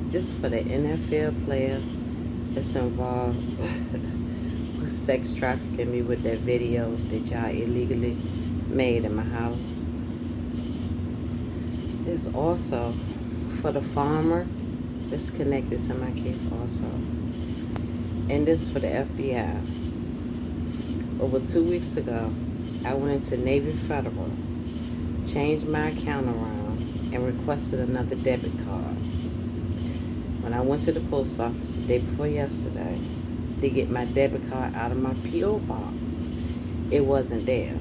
This for the NFL player that's involved with sex trafficking me with that video that y'all illegally made in my house. It's also for the farmer that's connected to my case also. And this for the FBI. Over 2 weeks ago, I went into Navy Federal, changed my account around, and requested another debit card. When I went to the post office the day before yesterday to get my debit card out of my P.O. box, it wasn't there.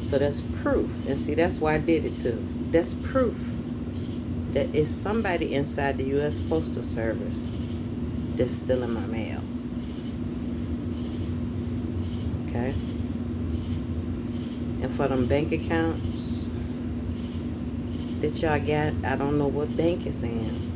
So that's proof. And see, that's why I did it too. That's proof that it's somebody inside the U.S. Postal Service that's stealing my mail. Okay? And for them bank accounts that y'all got, I don't know what bank it's in.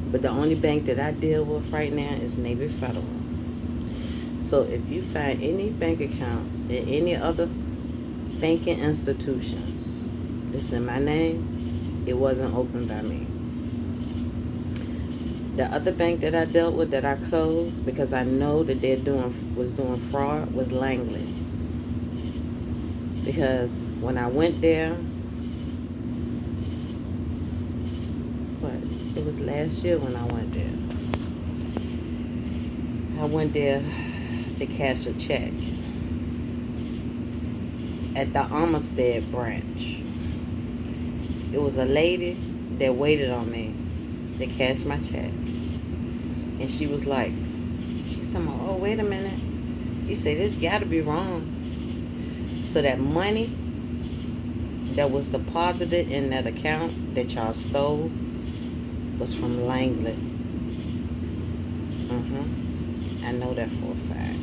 But the only bank that I deal with right now is Navy Federal. So if you find any bank accounts in any other banking institutions that's in my name, it wasn't opened by me. The other bank that I dealt with that I closed because I know that was doing fraud was Langley. Because when I went there, it was last year when I went there. I went there to cash a check at the Armistead branch. It was a lady that waited on me to cash my check. And she was like, she said, oh, wait a minute. You say, this got to be wrong. So that money that was deposited in that account that y'all stole was from Langley. I know that for a fact.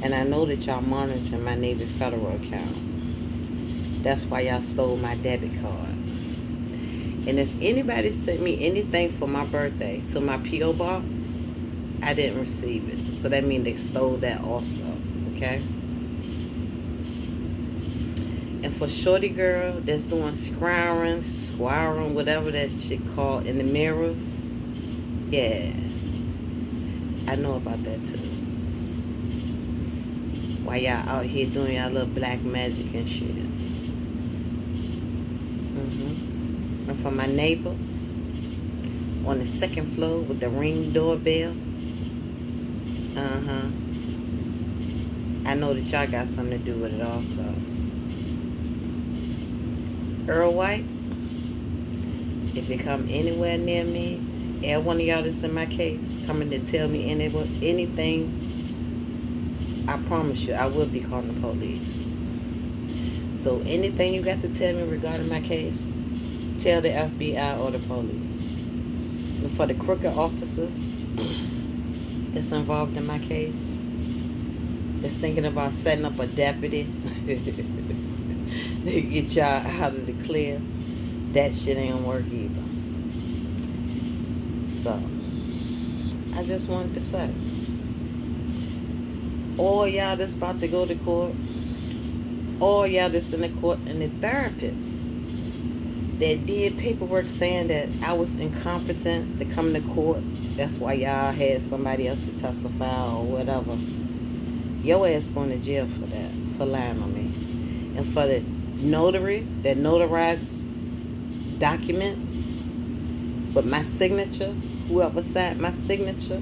And I know that y'all monitor my Navy Federal account. That's why y'all stole my debit card. And if anybody sent me anything for my birthday to my P.O. box, I didn't receive it. So that means they stole that also. Okay? And for Shorty Girl that's doing squiring, whatever that shit called in the mirrors, yeah, I know about that too. While y'all out here doing y'all little black magic and shit. And for my neighbor on the second floor with the Ring doorbell, I know that y'all got something to do with it also. Earl White, if you come anywhere near me, every one of y'all that's in my case, coming to tell me anything, I promise you, I will be calling the police. So anything you got to tell me regarding my case, tell the FBI or the police. And for the crooked officers that's involved in my case, that's thinking about setting up a deputy to get y'all out of the clear, that shit ain't work either. So, I just wanted to say, all y'all that's about to go to court, all y'all that's in the court, and the therapists that did paperwork saying that I was incompetent to come to court, that's why y'all had somebody else to testify or whatever, your ass going to jail for that, for lying on me. And for the notary that notarized documents with my signature, whoever signed my signature,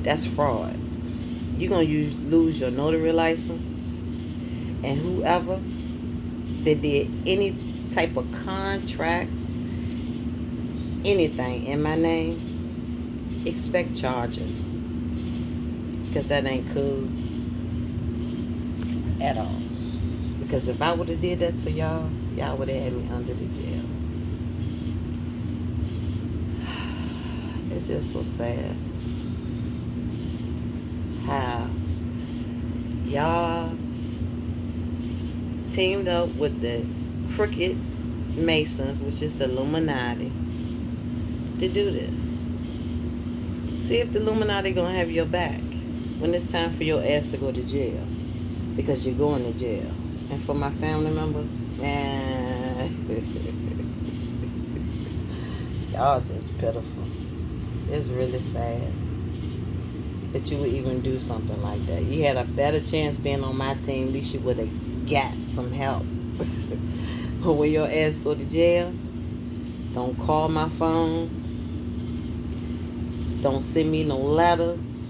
that's fraud. You're going to lose your notary license. And whoever that did any type of contracts, anything in my name, expect charges. Because that ain't cool at all. Because if I would have did that to y'all, y'all would have had me under the jail. It's just so sad how y'all teamed up with the crooked Masons, which is the Illuminati, to do this. See if the Illuminati gonna have your back when it's time for your ass to go to jail, because you're going to jail. And for my family members, man, Y'all just pitiful. It's really sad that you would even do something like that. You had a better chance being on my team. At least you would have got some help. But when your ass go to jail, don't call my phone. Don't send me no letters.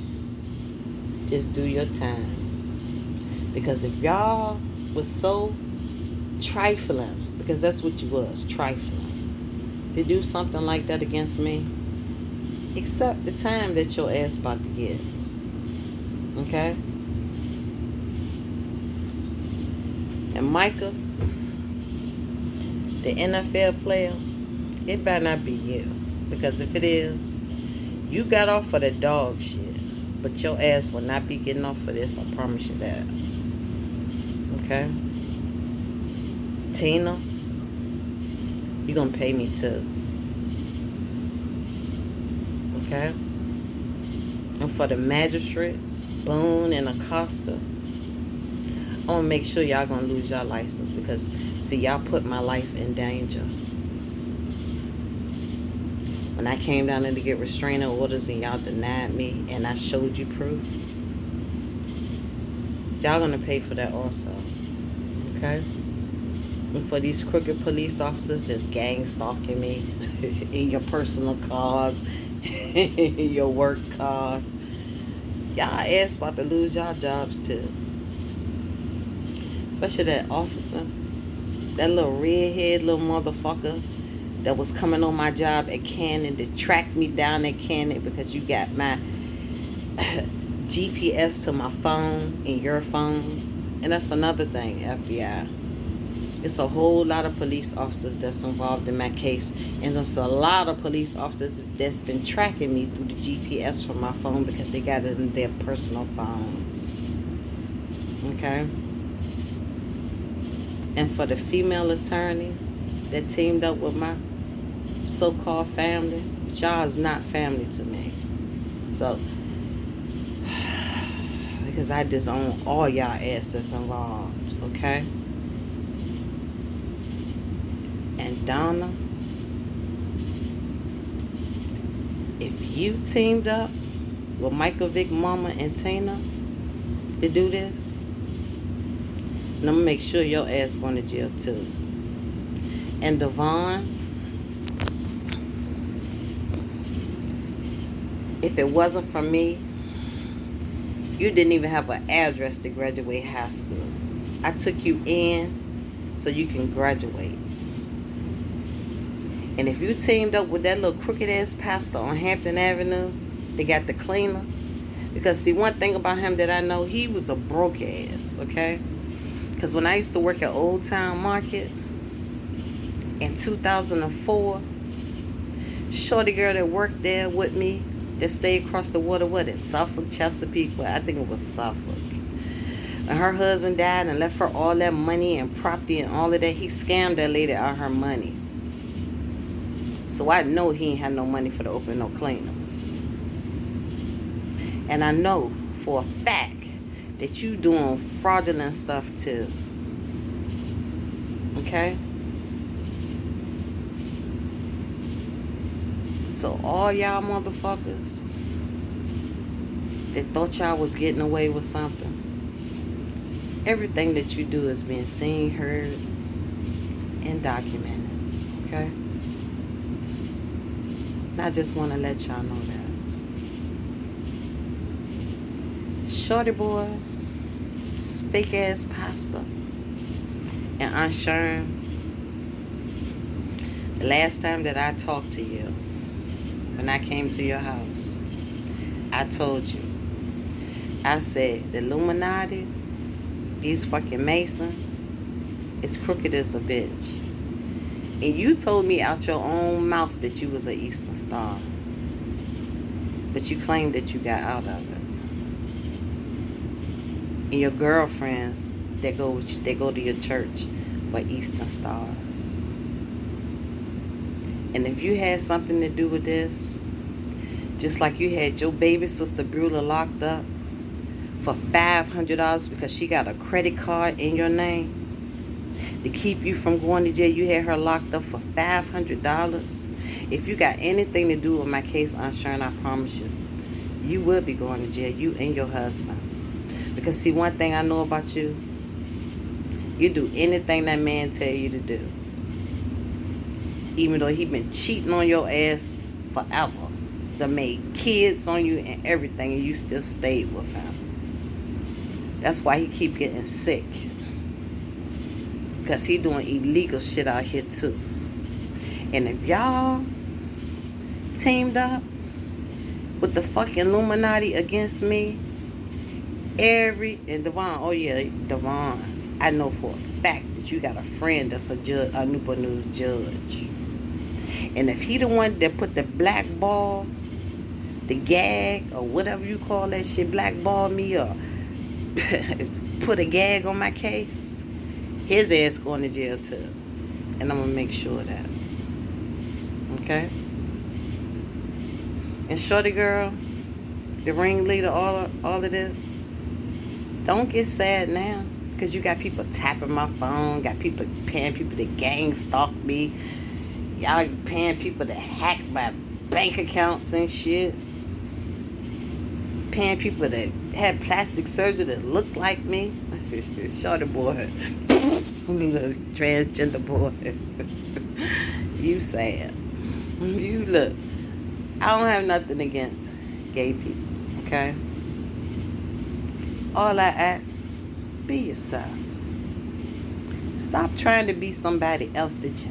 Just do your time. Because if y'all was so trifling, because that's what you was, trifling, to do something like that against me, accept the time that your ass about to get. Okay? And Micah, the NFL player, it better not be you. Because if it is, you got off for the dog shit. But your ass will not be getting off for this. I promise you that. Okay? Tina, you're going to pay me too. Okay? And for the magistrates, Boone and Acosta, I'm going to make sure y'all going to lose your license. Because, see, y'all put my life in danger. When I came down there to get restraining orders and y'all denied me and I showed you proof, y'all gonna pay for that also. Okay? And for these crooked police officers that's gang stalking me in your personal cars, in your work cars, y'all ass about to lose y'all jobs too. Especially that officer, that little redhead little motherfucker that was coming on my job at Cannon to track me down at Cannon because you got my GPS to my phone and your phone. And that's another thing, FBI. It's a whole lot of police officers that's involved in my case. And there's a lot of police officers that's been tracking me through the GPS from my phone because they got it in their personal phones. Okay? And for the female attorney that teamed up with my so-called family, y'all is not family to me. So, because I disown all y'all ass that's involved, okay? And Donna, if you teamed up with Michael Vick Mama and Tina to do this, and I'm gonna make sure your ass going to jail too. And Devon, if it wasn't for me, you didn't even have an address to graduate high school. I took you in so you can graduate. And if you teamed up with that little crooked ass pastor on Hampton Avenue, they got the cleaners. Because see, one thing about him that I know, he was a broke ass, okay? Because when I used to work at Old Town Market in 2004, shorty girl that worked there with me, that stayed across the water, what, in Suffolk, Chesapeake, well, I think it was Suffolk. And her husband died and left her all that money and property and all of that. He scammed that lady out of her money. So I know he ain't had no money for to open no cleaners. And I know for a fact that you doing fraudulent stuff too. Okay? So all y'all motherfuckers that thought y'all was getting away with something, everything that you do is being seen, heard, and documented. Okay? And I just want to let y'all know that. Shorty boy, fake ass pastor, and Aunt Sharon, the last time that I talked to you, when I came to your house, I told you, I said, the Illuminati, these fucking Masons, is crooked as a bitch. And you told me out your own mouth that you was an Eastern Star. But you claimed that you got out of it. And your girlfriends that go to your church were Eastern Stars. And if you had something to do with this, just like you had your baby sister Brula locked up for $500 because she got a credit card in your name, to keep you from going to jail. You had her locked up for $500. If you got anything to do with my case, Aunt Sharon, I promise you, you will be going to jail, you and your husband. Because see, one thing I know about you, you do anything that man tell you to do. Even though he been cheating on your ass forever. That made kids on you and everything, and you still stayed with him. That's why he keep getting sick. Because he doing illegal shit out here too. And if y'all teamed up with the fucking Illuminati against me, and Devon, oh yeah, Devon, I know for a fact that you got a friend that's a judge, a Newport News judge. And if he the one that put the blackball, the gag, or whatever you call that shit, blackball me or put a gag on my case, his ass going to jail too. And I'm going to make sure of that. Okay? And shorty girl, the ringleader, all of this, don't get sad now. Because you got people tapping my phone, got people paying people to gang stalk me. Y'all paying people to hack my bank accounts and shit. Paying people that had plastic surgery that looked like me. Shorty boy. Transgender boy. You sad. You look. I don't have nothing against gay people, okay? All I ask is be yourself. Stop trying to be somebody else that you're